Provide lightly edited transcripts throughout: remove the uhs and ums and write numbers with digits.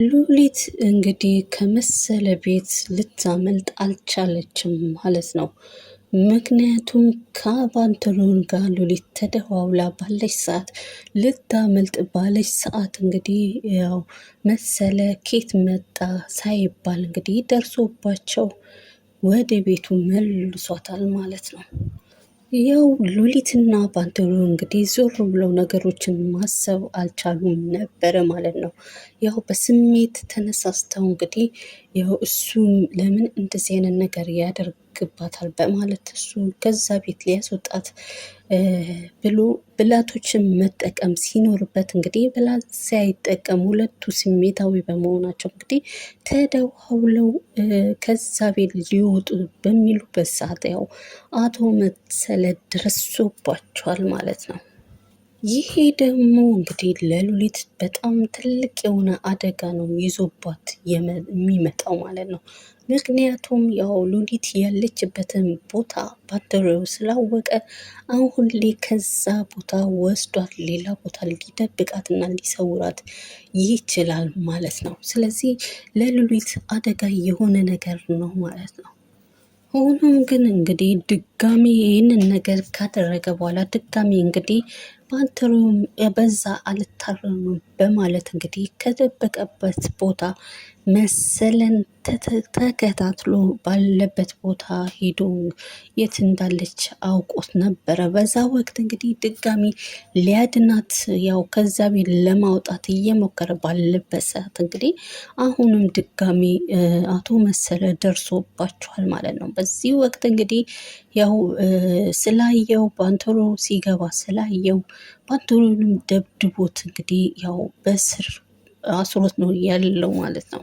ሉሊት እንግዲህ ከመሰለ ቤት ልታመልጥ አልቻለችም ማለት ነው። ምክንያቱም ከአባንተሮን ጋር ሉሊት ተደዋውላ ባለች ሰዓት ልታመልጥ ባለች ሰዓት እንግዲህ ያው መሰለ ኬት መጣ ሳይባል እንግዲህ ደርሶባቸው ወደ ቤቱ መልሷታል ማለት ነው። ያው ሉሊትና ባንቴሮ እንግዲህ ዞር ብለው ነገሮችን ማሰብ አልቻሉም ነበረ ማለት ነው። ያው በስሜት ተነሳስተው እንግዲህ ያው እሱም ለምን እንደዚህ አይነት ነገር ያደርግባታል በማለት እሱ ከዛ ቤት ሊያስወጣት ብሎ ብላቶችን መጠቀም ሲኖርበት እንግዲህ ብላት ሳይጠቀም ሁለቱ ስሜታዊ በመሆናቸው እንግዲህ ተደዋውለው ከዛ ቤት ሊወጡ በሚሉበት ሰዓት ያው አቶ መሰለ ደርሶባቸዋል ማለት ነው። ይሄ ደግሞ እንግዲህ ለሉሊት በጣም ትልቅ የሆነ አደጋ ነው ይዞባት የሚመጣው ማለት ነው። ምክንያቱም ያው ሉሊት ያለችበትን ቦታ ባንቴሮው ስላወቀ አሁን ላይ ከዛ ቦታ ወስዷት ሌላ ቦታ ሊደብቃትና ሊሰውራት ይችላል ማለት ነው። ስለዚህ ለሉሊት አደጋ የሆነ ነገር ነው ማለት ነው። ሆኖም ግን እንግዲህ ድጋሚ ይህንን ነገር ካደረገ በኋላ ድጋሚ እንግዲህ ባንቴሮም በዛ አልታረምም በማለት እንግዲህ ከደበቀበት ቦታ መሰለን ተከታትሎ ባለበት ቦታ ሄዶ የት እንዳለች አውቆት ነበረ። በዛ ወቅት እንግዲህ ድጋሚ ሊያድናት ያው ከዛ ቤት ለማውጣት እየሞከረ ባለበት ሰዓት እንግዲህ አሁንም ድጋሚ አቶ መሰለ ደርሶባቸዋል ማለት ነው። በዚህ ወቅት እንግዲህ ያው ስላየው ባንቴሮ ሲገባ ስላየው ባንቴሮንም ደብድቦት እንግዲህ ያው በስር አስሮት ነው ያለው ማለት ነው።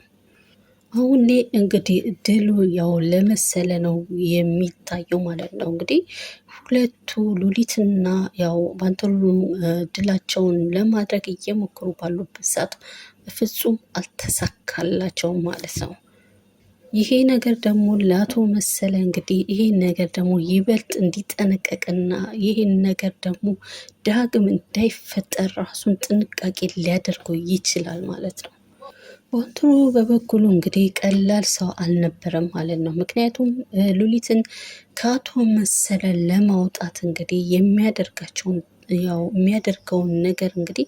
አሁን ላይ እንግዲህ ድሉ ያው ለመሰለ ነው የሚታየው ማለት ነው። እንግዲህ ሁለቱ ሉሊትና ያው ባንቴሮ ድላቸውን ለማድረግ እየሞከሩ ባሉበት ሰዓት ፍጹም አልተሳካላቸውም ማለት ነው። ይሄ ነገር ደግሞ ለአቶ መሰለ እንግዲህ ይሄን ነገር ደግሞ ይበልጥ እንዲጠነቀቅና ይሄን ነገር ደግሞ ዳግም እንዳይፈጠር ራሱን ጥንቃቄ ሊያደርገው ይችላል ማለት ነው። ባንቴሮ በበኩሉ እንግዲህ ቀላል ሰው አልነበረም ማለት ነው። ምክንያቱም ሉሊትን ከአቶ መሰለ ለማውጣት እንግዲህ የሚያደርገውን ነገር እንግዲህ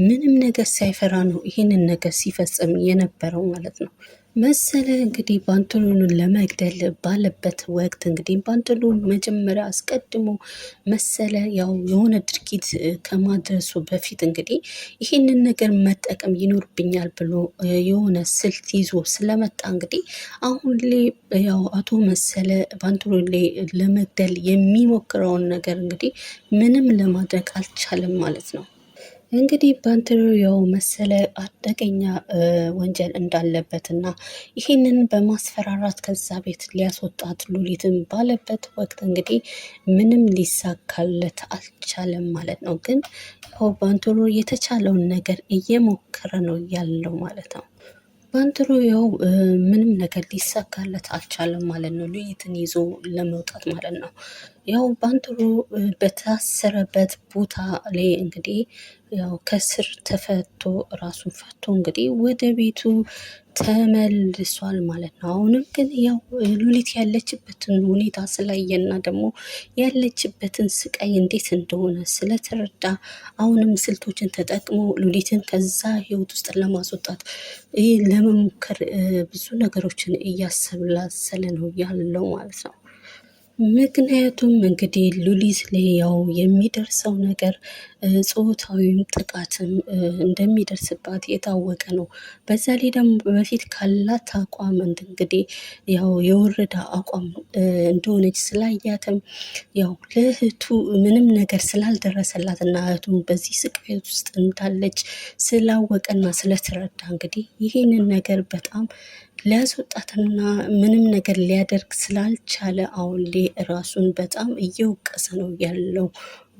ምንም ነገር ሳይፈራ ነው ይህንን ነገር ሲፈጽም የነበረው ማለት ነው። መሰለ እንግዲህ ባንቴሮን ለመግደል ባለበት ወቅት እንግዲህ ባንቴሮ መጀመሪያ አስቀድሞ መሰለ ያው የሆነ ድርጊት ከማድረሱ በፊት እንግዲህ ይህንን ነገር መጠቀም ይኖርብኛል ብሎ የሆነ ስልት ይዞ ስለመጣ እንግዲህ አሁን ላይ ያው አቶ መሰለ ባንቴሮ ላይ ለመግደል የሚሞክረውን ነገር እንግዲህ ምንም ለማድረግ አልቻለም ማለት ነው። እንግዲህ ባንቴሮ ያው መሰለ አደገኛ ወንጀል እንዳለበትና ይህንን በማስፈራራት ከዛ ቤት ሊያስወጣት ሉሊትን ባለበት ወቅት እንግዲህ ምንም ሊሳካለት አልቻለም ማለት ነው። ግን ያው ባንቴሮ የተቻለውን ነገር እየሞከረ ነው ያለው ማለት ነው። ባንቴሮ ያው ምንም ነገር ሊሳካለት አልቻለም ማለት ነው፣ ሉሊትን ይዞ ለመውጣት ማለት ነው። ያው ባንቴሮ በታሰረበት ቦታ ላይ እንግዲህ ያው ከስር ተፈቶ ራሱን ፈቶ እንግዲህ ወደ ቤቱ ተመልሷል ማለት ነው። አሁንም ግን ያው ሉሊት ያለችበትን ሁኔታ ስላየና ደግሞ ያለችበትን ስቃይ እንዴት እንደሆነ ስለተረዳ አሁንም ስልቶችን ተጠቅሞ ሉሊትን ከዛ ህይወት ውስጥ ለማስወጣት ለመሞከር ብዙ ነገሮችን እያሰላሰለ ነው ያለው ማለት ነው። ምክንያቱም እንግዲህ ሉሊት ላይ ያው የሚደርሰው ነገር ጾታዊም ጥቃትም እንደሚደርስባት የታወቀ ነው። በዛ ላይ ደግሞ በፊት ካላት አቋም እንግዲህ ያው የወረደ አቋም እንደሆነች ስላያትም ያው ለእህቱ ምንም ነገር ስላልደረሰላት እና እህቱም በዚህ ስቃይ ውስጥ እንዳለች ስላወቀና ስለተረዳ እንግዲህ ይህንን ነገር በጣም ሊያስወጣትና ምንም ነገር ሊያደርግ ስላልቻለ አሁን ላይ ራሱን በጣም እየወቀሰ ነው ያለው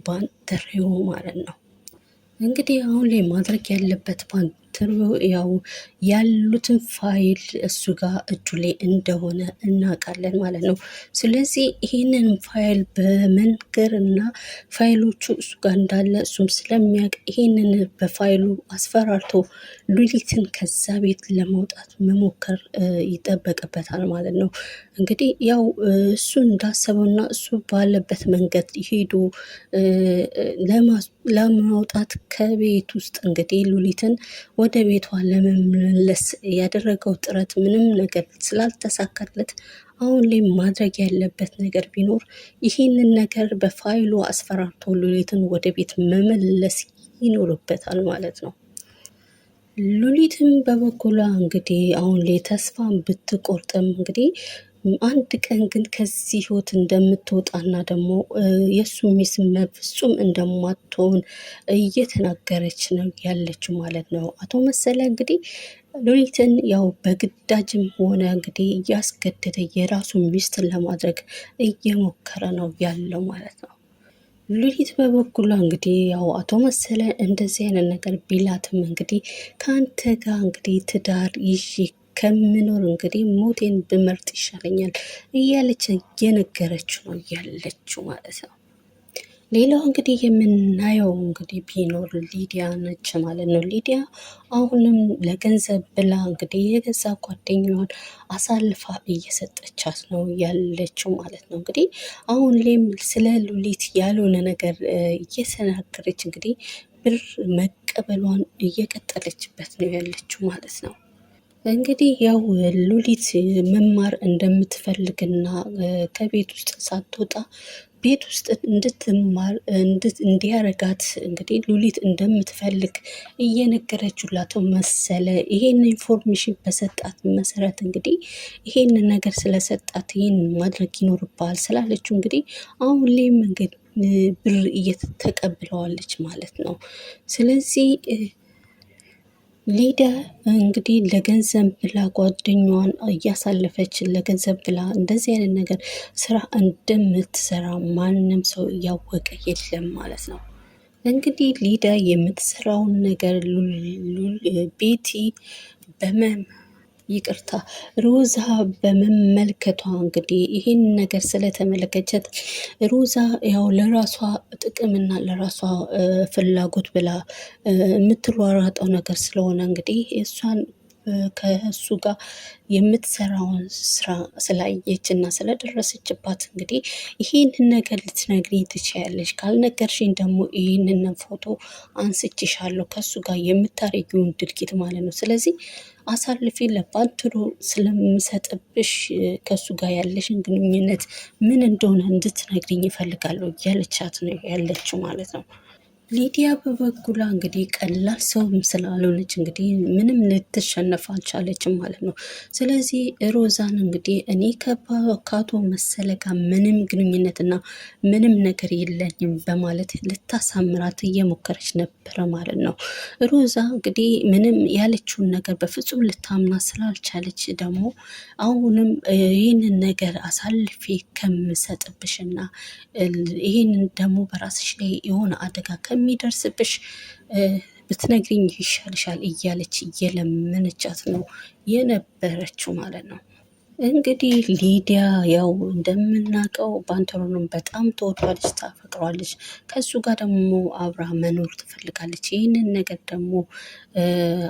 ባንቴሮ ማለት ነው። እንግዲህ አሁን ላይ ማድረግ ያለበት ባንቴሮ ያው ያሉትን ፋይል እሱ ጋር እጁ ላይ እንደሆነ እናውቃለን ማለት ነው። ስለዚህ ይህንን ፋይል በመንገር እና ፋይሎቹ እሱ ጋር እንዳለ እሱም ስለሚያውቅ ይህንን በፋይሉ አስፈራርቶ ሉሊትን ከዛ ቤት ለማውጣት መሞከር ይጠበቅበታል ማለት ነው። እንግዲህ ያው እሱ እንዳሰበውና እሱ ባለበት መንገድ ሄዶ ለማውጣት ከቤት ውስጥ እንግዲህ ሉሊትን ወደ ቤቷ ለመመለስ ያደረገው ጥረት ምንም ነገር ስላልተሳካለት አሁን ላይ ማድረግ ያለበት ነገር ቢኖር ይህንን ነገር በፋይሉ አስፈራርቶ ሉሊትን ወደ ቤት መመለስ ይኖርበታል ማለት ነው። ሉሊትም በበኩሏ እንግዲህ አሁን ላይ ተስፋ ብትቆርጥም እንግዲህ አንድ ቀን ግን ከዚህ ህይወት እንደምትወጣና ደግሞ የእሱ ሚስት በፍጹም እንደማትሆን እየተናገረች ነው ያለችው ማለት ነው። አቶ መሰለ እንግዲህ ሉሊትን ያው በግዳጅም ሆነ እንግዲህ እያስገደደ የራሱ ሚስትን ለማድረግ እየሞከረ ነው ያለው ማለት ነው። ሉሊት በበኩሏ እንግዲህ ያው አቶ መሰለ እንደዚህ አይነት ነገር ቢላትም እንግዲህ ከአንተ ጋር እንግዲህ ትዳር ይዤ ከምኖር እንግዲህ ሞቴን ብመርጥ ይሻለኛል እያለች እየነገረችው ነው ያለችው ማለት ነው። ሌላው እንግዲህ የምናየው እንግዲህ ቢኖር ሊዲያ ነች ማለት ነው። ሊዲያ አሁንም ለገንዘብ ብላ እንግዲህ የገዛ ጓደኛዋን አሳልፋ እየሰጠቻት ነው ያለችው ማለት ነው። እንግዲህ አሁን ላይም ስለ ሉሊት ያልሆነ ነገር እየተናገረች እንግዲህ ብር መቀበሏን እየቀጠለችበት ነው ያለችው ማለት ነው። እንግዲህ ያው ሉሊት መማር እንደምትፈልግና ከቤት ውስጥ ሳትወጣ ቤት ውስጥ እንድትማር እንዲያረጋት እንግዲህ ሉሊት እንደምትፈልግ እየነገረችላቶ መሰለ። ይሄን ኢንፎርሜሽን በሰጣት መሰረት እንግዲህ ይሄን ነገር ስለሰጣት ይህን ማድረግ ይኖርባል ስላለችው እንግዲህ አሁን ላይም እንግዲህ ብር እየተቀብለዋለች ማለት ነው። ስለዚህ ሊዳ እንግዲህ ለገንዘብ ብላ ጓደኛዋን እያሳለፈች ለገንዘብ ብላ እንደዚህ አይነት ነገር ስራ እንደምትሰራ ማንም ሰው እያወቀ የለም ማለት ነው። እንግዲህ ሊዳ የምትሰራውን ነገር ቤቲ ይቅርታ ሮዛ በመመልከቷ እንግዲህ ይህን ነገር ስለተመለከተች ሮዛ ያው ለራሷ ጥቅምና ለራሷ ፍላጎት ብላ የምትሯሯጠው ነገር ስለሆነ እንግዲህ እሷን ከእሱ ጋር የምትሰራውን ስራ ስላየች እና ስለደረሰችባት እንግዲህ ይህንን ነገር ልትነግሪኝ ትችያለሽ፣ ካልነገርሽኝ ደግሞ ይህንን ፎቶ አንስችሻለሁ ከእሱ ጋር የምታረጊውን ድርጊት ማለት ነው። ስለዚህ አሳልፌ ለባንትሮ ስለምሰጥብሽ ከእሱ ጋር ያለሽን ግንኙነት ምን እንደሆነ እንድትነግሪኝ ይፈልጋለሁ እያለቻት ነው ያለችው ማለት ነው። ሊዲያ በበኩሏ እንግዲህ ቀላል ሰውም ስላልሆነች እንግዲህ ምንም ልትሸነፍ አልቻለችም ማለት ነው። ስለዚህ ሮዛን እንግዲህ እኔ ከአቶ መሰለ ጋር ምንም ግንኙነትና ምንም ነገር የለኝም በማለት ልታሳምራት እየሞከረች ነበረ ማለት ነው። ሮዛ እንግዲህ ምንም ያለችውን ነገር በፍጹም ልታምና ስላልቻለች ደግሞ አሁንም ይህንን ነገር አሳልፌ ከምሰጥብሽና ይህንን ደግሞ በራስሽ ላይ የሆነ አደጋ ከሚደርስብሽ ብትነግሪኝ ይሻልሻል እያለች እየለመነቻት ነው የነበረችው ማለት ነው። እንግዲህ ሊዲያ ያው እንደምናውቀው ባንተሮንም በጣም ተወዷለች፣ ታፈቅሯለች። ከሱ ጋር ደግሞ አብራ መኖር ትፈልጋለች። ይህንን ነገር ደግሞ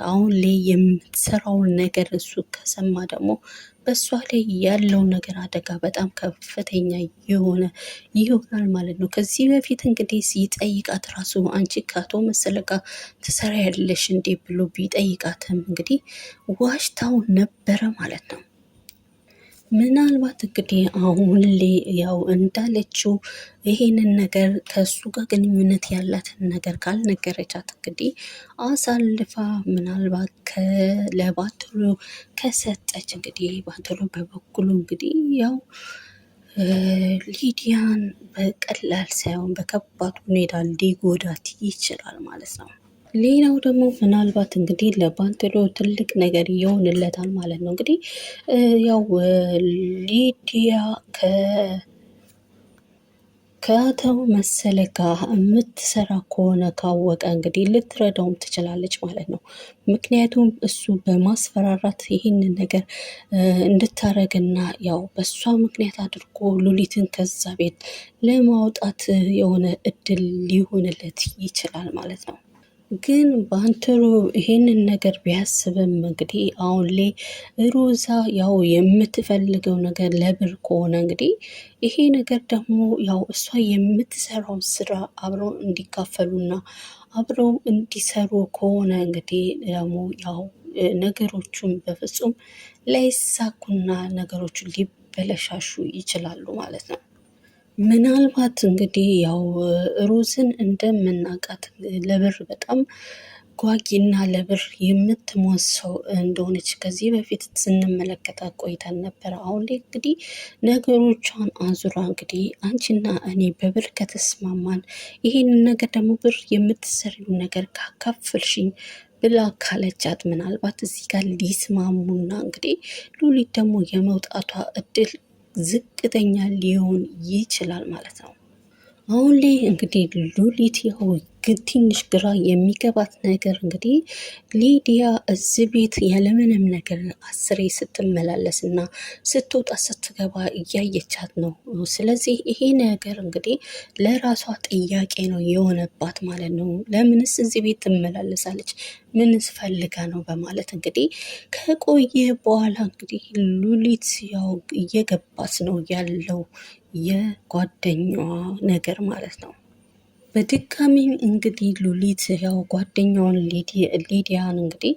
አሁን ላይ የምትሰራውን ነገር እሱ ከሰማ ደግሞ በእሷ ላይ ያለው ነገር አደጋ በጣም ከፍተኛ የሆነ ይሆናል ማለት ነው። ከዚህ በፊት እንግዲህ ሲጠይቃት ራሱ አንቺ ከአቶ መሰለ ጋር ትሰሪያለሽ እንዴ ብሎ ቢጠይቃትም እንግዲህ ዋሽታው ነበረ ማለት ነው። ምናልባት እንግዲህ አሁን ላይ ያው እንዳለችው ይሄንን ነገር ከእሱ ጋር ግንኙነት ያላትን ነገር ካልነገረቻት እንግዲህ አሳልፋ ምናልባት ለባትሎ ከሰጠች እንግዲህ ባትሎ በበኩሉ እንግዲህ ያው ሊዲያን በቀላል ሳይሆን በከባድ ሁኔታ ሊጎዳት ይችላል ማለት ነው። ሌላው ደግሞ ምናልባት እንግዲህ ለባንትሎ ትልቅ ነገር ይሆንለታል ማለት ነው። እንግዲህ ያው ሊዲያ ከአቶ መሰለ ጋር የምትሰራ ከሆነ ካወቀ እንግዲህ ልትረዳውም ትችላለች ማለት ነው። ምክንያቱም እሱ በማስፈራራት ይህንን ነገር እንድታረግና ያው በእሷ ምክንያት አድርጎ ሉሊትን ከዛ ቤት ለማውጣት የሆነ እድል ሊሆንለት ይችላል ማለት ነው። ግን ባንትሮ ይሄንን ነገር ቢያስብም እንግዲህ አሁን ላይ ሮዛ ያው የምትፈልገው ነገር ለብር ከሆነ እንግዲህ ይሄ ነገር ደግሞ ያው እሷ የምትሰራውን ስራ አብረው እንዲካፈሉና አብረው እንዲሰሩ ከሆነ እንግዲህ ደግሞ ያው ነገሮቹን በፍጹም ላይሳኩና ነገሮቹ ሊበለሻሹ ይችላሉ ማለት ነው። ምናልባት እንግዲህ ያው ሮዝን እንደምናውቃት ለብር በጣም ጓጊና ለብር የምትሞት ሰው እንደሆነች ከዚህ በፊት ስንመለከታት ቆይተን ነበረ። አሁን ላይ እንግዲህ ነገሮቿን አዙራ እንግዲህ አንቺና እኔ በብር ከተስማማን ይሄንን ነገር ደግሞ ብር የምትሰሪው ነገር ካካፈልሽኝ ብላ ካለቻት ምናልባት እዚህ ጋር ሊስማሙና እንግዲህ ሉሊት ደግሞ የመውጣቷ እድል ዝቅተኛ ሊሆን ይችላል ማለት ነው። አሁን ላይ እንግዲህ ሉሊት ያው ትንሽ ግራ የሚገባት ነገር እንግዲህ ሊዲያ እዚህ ቤት ያለምንም ነገር አስሬ ስትመላለስ እና ስትወጣ ስትገባ እያየቻት ነው። ስለዚህ ይሄ ነገር እንግዲህ ለራሷ ጥያቄ ነው የሆነባት ማለት ነው። ለምንስ እዚህ ቤት ትመላለሳለች? ምንስ ፈልጋ ነው? በማለት እንግዲህ ከቆየ በኋላ እንግዲህ ሉሊት ያው እየገባት ነው ያለው የጓደኛዋ ነገር ማለት ነው። በድጋሚ እንግዲህ ሉሊት ያው ጓደኛውን ሊዲያን እንግዲህ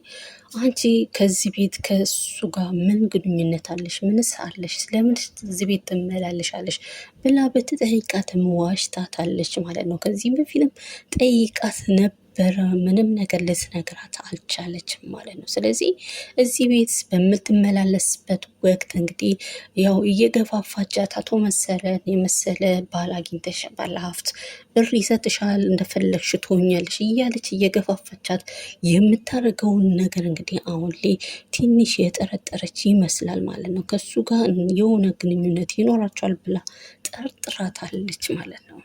አንቺ ከዚህ ቤት ከሱ ጋር ምን ግንኙነት አለሽ? ምንስ አለሽ? ስለምን እዚህ ቤት ትመላለሻለሽ? ብላ በትጠይቃትም ዋሽታታለች ማለት ነው። ከዚህም በፊትም ጠይቃት ነበር ምንም ነገር ልትነግራት አልቻለችም ማለት ነው። ስለዚህ እዚህ ቤት በምትመላለስበት ወቅት እንግዲህ ያው እየገፋፋቻት አቶ መሰለን የመሰለ ባል አግኝተሽ ባለ ሀብት ብር ይሰጥሻል፣ እንደፈለግሽ ትሆኛለሽ እያለች እየገፋፋቻት የምታደርገውን ነገር እንግዲህ አሁን ላይ ትንሽ የጠረጠረች ይመስላል ማለት ነው። ከሱ ጋር የሆነ ግንኙነት ይኖራቸዋል ብላ ጠርጥራታለች ማለት ነው።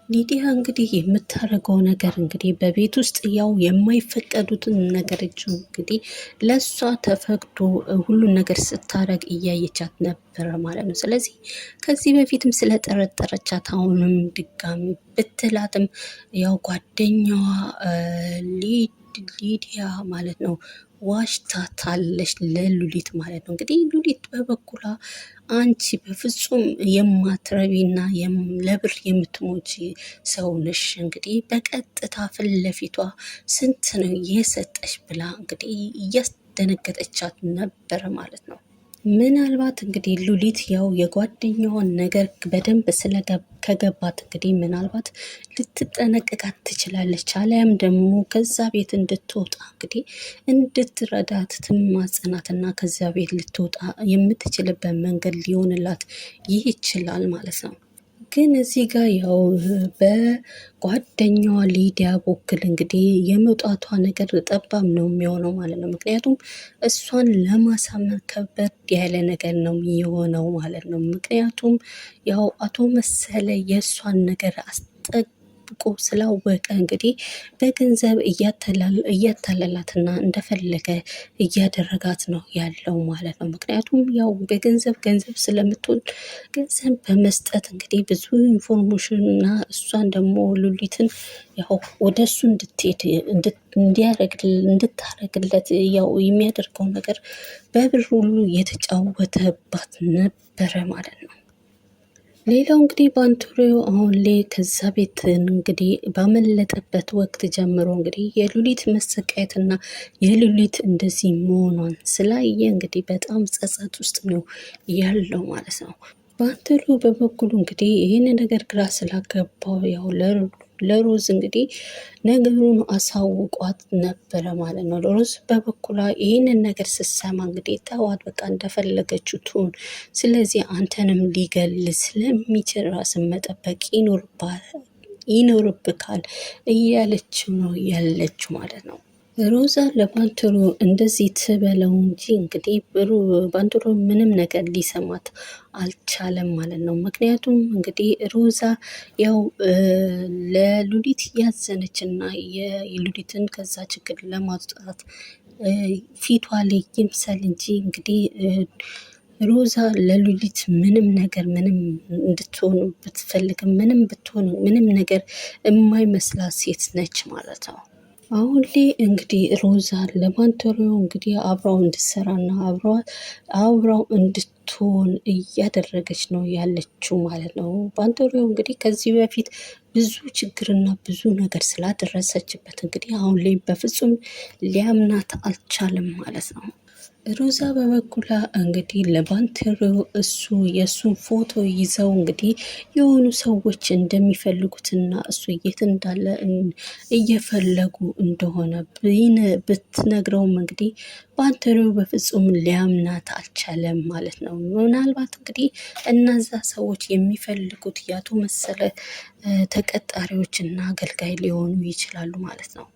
ሊዲያ እንግዲህ የምታደርገው ነገር እንግዲህ በቤት ውስጥ ያው የማይፈቀዱትን ነገሮች እንግዲህ ለእሷ ተፈቅዶ ሁሉን ነገር ስታደርግ እያየቻት ነበረ ማለት ነው። ስለዚህ ከዚህ በፊትም ስለጠረጠረቻት አሁንም ድጋሚ ብትላትም ያው ጓደኛዋ ሊዲያ ማለት ነው ዋሽታታለች ለሉሊት ማለት ነው። እንግዲህ ሉሊት በበኩሏ አንቺ በፍጹም የማትረቢና ለብር የምትሞች ሰው ነሽ፣ እንግዲህ በቀጥታ ፊት ለፊቷ ስንት ነው የሰጠሽ ብላ እንግዲህ እያስደነገጠቻት ነበረ ማለት ነው። ምናልባት እንግዲህ ሉሊት ያው የጓደኛዋን ነገር በደንብ ከገባት እንግዲህ ምናልባት ልትጠነቀቃት ትችላለች። አሊያም ደግሞ ከዛ ቤት እንድትወጣ እንግዲህ እንድትረዳት ትማጸናትና ከዛ ቤት ልትወጣ የምትችልበት መንገድ ሊሆንላት ይችላል ማለት ነው። ግን እዚህ ጋር ያው በጓደኛዋ ሊዲያ በኩል እንግዲህ የመውጣቷ ነገር ጠባብ ነው የሚሆነው ማለት ነው። ምክንያቱም እሷን ለማሳመን ከበድ ያለ ነገር ነው የሆነው ማለት ነው። ምክንያቱም ያው አቶ መሰለ የእሷን ነገር ጠብቆ ስላወቀ እንግዲህ በገንዘብ እያታለላትና እንደፈለገ እያደረጋት ነው ያለው ማለት ነው። ምክንያቱም ያው በገንዘብ ስለምትወድ ገንዘብ በመስጠት እንግዲህ ብዙ ኢንፎርሜሽን እና እሷን ደግሞ ሉሊትን ያው ወደ እሱ እንድትሄድ እንድታረግለት ያው የሚያደርገው ነገር በብር ሁሉ የተጫወተባት ነበረ ማለት ነው። ሌላው እንግዲህ ባንቶሪዮ አሁን ላይ ከዛ ቤት እንግዲህ ባመለጠበት ወቅት ጀምሮ እንግዲህ የሉሊት መሰቃየትና የሉሊት እንደዚህ መሆኗን ስላየ እንግዲህ በጣም ጸጸት ውስጥ ነው ያለው ማለት ነው። ባንቶሪዮ በበኩሉ እንግዲህ ይህን ነገር ግራ ስላገባው ያው ለሮዝ እንግዲህ ነገሩን አሳውቋት ነበረ ማለት ነው። ሮዝ በበኩሏ ይህንን ነገር ስትሰማ እንግዲህ ተዋት፣ በቃ እንደፈለገችው ትሁን፣ ስለዚህ አንተንም ሊገል ስለሚችል ራስን መጠበቅ ይኖርብካል እያለችው ነው ያለችው ማለት ነው። ሮዛ ለባንትሮ እንደዚህ ትበለው እንጂ እንግዲህ ባንትሮ ምንም ነገር ሊሰማት አልቻለም ማለት ነው። ምክንያቱም እንግዲህ ሮዛ ያው ለሉሊት ያዘነች እና የሉሊትን ከዛ ችግር ለማውጣት ፊቷ ላይ ይምሰል እንጂ እንግዲህ ሮዛ ለሉሊት ምንም ነገር ምንም እንድትሆን ብትፈልግም ምንም ብትሆን ምንም ነገር የማይመስላት ሴት ነች ማለት ነው። አሁን ላይ እንግዲህ ሮዛ ለባንተሪዮ እንግዲህ አብራው እንድትሰራና አብራው እንድትሆን እያደረገች ነው ያለችው ማለት ነው። ባንተሪዮ እንግዲህ ከዚህ በፊት ብዙ ችግርና ብዙ ነገር ስላደረሰችበት እንግዲህ አሁን ላይ በፍጹም ሊያምናት አልቻለም ማለት ነው። ሮዛ በበኩሏ እንግዲህ ለባንቴሮ እሱ የእሱን ፎቶ ይዘው እንግዲህ የሆኑ ሰዎች እንደሚፈልጉትና እሱ የት እንዳለ እየፈለጉ እንደሆነ ብትነግረውም እንግዲህ ባንቴሮ በፍጹም ሊያምናት አልቻለም ማለት ነው። ምናልባት እንግዲህ እነዛ ሰዎች የሚፈልጉት ያቶ መሰለ ተቀጣሪዎችና አገልጋይ ሊሆኑ ይችላሉ ማለት ነው።